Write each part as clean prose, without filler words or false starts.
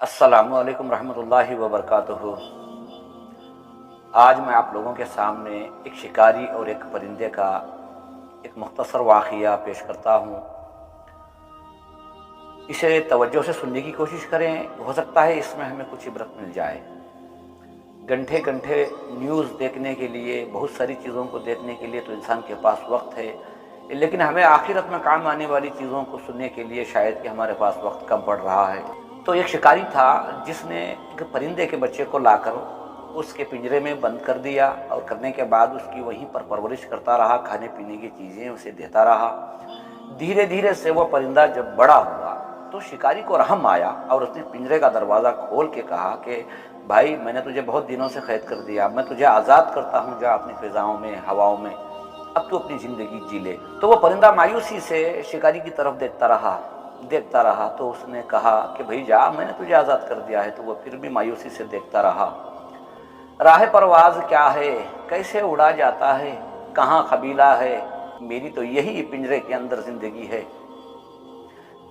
अस्सलामु अलैकुम रहमतुल्लाहि व बरकातुहू। आज मैं आप लोगों के सामने एक शिकारी और एक परिंदे का एक मुख्तसर वाक़िया पेश करता हूँ। इसे तवज्जो से सुनने की कोशिश करें, हो सकता है इसमें हमें कुछ इबरत मिल जाए। घंटे घंटे न्यूज़ देखने के लिए, बहुत सारी चीज़ों को देखने के लिए तो इंसान के पास वक्त है, लेकिन हमें आखिरत में काम आने वाली चीज़ों को सुनने के लिए शायद कि हमारे पास वक्त कम पड़ रहा है। तो एक शिकारी था जिसने एक परिंदे के बच्चे को लाकर उसके पिंजरे में बंद कर दिया और करने के बाद उसकी वहीं पर परवरिश करता रहा, खाने पीने की चीज़ें उसे देता रहा। धीरे धीरे से वो परिंदा जब बड़ा हुआ तो शिकारी को रहम आया और उसने पिंजरे का दरवाज़ा खोल के कहा कि भाई, मैंने तुझे बहुत दिनों से कैद कर दिया, मैं तुझे आज़ाद करता हूँ, जा अपनी फिजाओं में, हवाओं में, अब तू अपनी ज़िंदगी जी ले। तो वो परिंदा मायूसी से शिकारी की तरफ देखता रहा। तो उसने कहा कि भाई जा, मैंने तुझे आज़ाद कर दिया है। तो वो फिर भी मायूसी से देखता रहा। राह परवाज़ क्या है, कैसे उड़ा जाता है, कहाँ कबीला है, मेरी तो यही पिंजरे के अंदर ज़िंदगी है।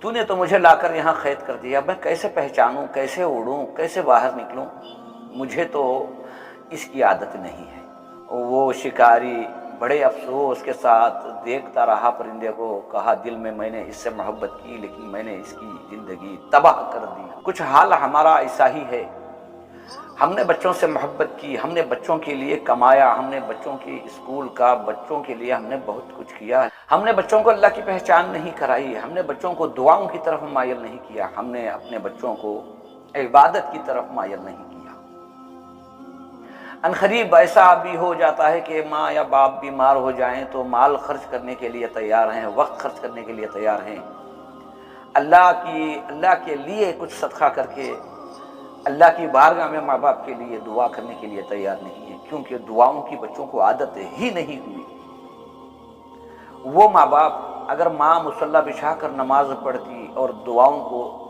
तूने तो मुझे लाकर यहाँ कैद कर दिया, मैं कैसे पहचानूं, कैसे उड़ूं, कैसे बाहर निकलूं, मुझे तो इसकी आदत नहीं है। वो शिकारी बड़े अफसोस के साथ देखता रहा परिंदे को। कहा, दिल में मैंने इससे मोहब्बत की, लेकिन मैंने इसकी ज़िंदगी तबाह कर दी। कुछ हाल हमारा ऐसा ही है। हमने बच्चों से मोहब्बत की, हमने बच्चों के लिए कमाया, हमने बच्चों की स्कूल का, बच्चों के लिए हमने बहुत कुछ किया। हमने बच्चों को अल्लाह की पहचान नहीं कराई, हमने बच्चों को दुआओं की तरफ मायल नहीं किया, हमने अपने बच्चों को इबादत की तरफ मायल नहीं किया। अनकरीब ऐसा भी हो जाता है कि माँ या बाप बीमार हो जाएं तो माल खर्च करने के लिए तैयार हैं, वक्त खर्च करने के लिए तैयार हैं। अल्लाह के लिए कुछ सदका करके अल्लाह की बारगाह में माँ बाप के लिए दुआ करने के लिए तैयार नहीं है, क्योंकि दुआओं की बच्चों को आदत ही नहीं हुई। वो माँ बाप, अगर माँ मुसल्ला बिछा कर नमाज पढ़ती और दुआओं को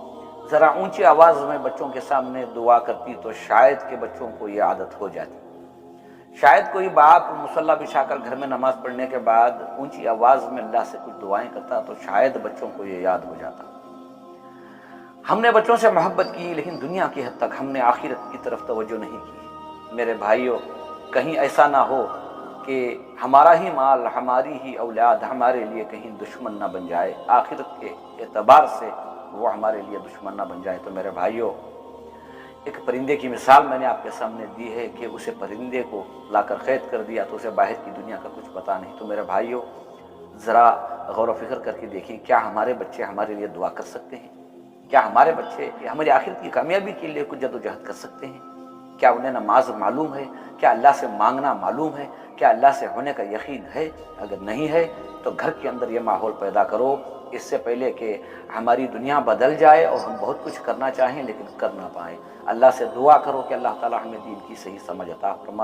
ज़रा ऊंची आवाज़ में बच्चों के सामने दुआ करती तो शायद के बच्चों को ये आदत हो जाती। शायद कोई बाप मुसल्ला बिछाकर घर में नमाज पढ़ने के बाद ऊंची आवाज़ में अल्लाह से कुछ दुआएं करता तो शायद बच्चों को ये याद हो जाता। हमने बच्चों से मोहब्बत की, लेकिन दुनिया की हद तक हमने आखिरत की तरफ तवज्जो नहीं की। मेरे भाइयों, कहीं ऐसा ना हो कि हमारा ही माल, हमारी ही औलाद हमारे लिए कहीं दुश्मन ना बन जाए, आखिरत के एतबार से वो हमारे लिए दुश्मन ना बन जाए। तो मेरे भाइयों, एक परिंदे की मिसाल मैंने आपके सामने दी है कि उसे परिंदे को लाकर कैद कर दिया तो उसे बाहर की दुनिया का कुछ पता नहीं। तो मेरे भाइयों, ज़रा गौर व फिक्र करके देखें, क्या हमारे बच्चे हमारे लिए दुआ कर सकते हैं? क्या हमारे बच्चे हमारी आखिरत की कामयाबी के लिए कुछ जद्दोजहद कर सकते हैं? क्या उन्हें नमाज मालूम है? क्या अल्लाह से मांगना मालूम है? क्या अल्लाह से होने का यकीन है? अगर नहीं है तो घर के अंदर ये माहौल पैदा करो, इससे पहले कि हमारी दुनिया बदल जाए और हम बहुत कुछ करना चाहें लेकिन कर ना पाएँ। अल्लाह से दुआ करो कि अल्लाह ताला हमें दीन की सही समझ अता फरमाए।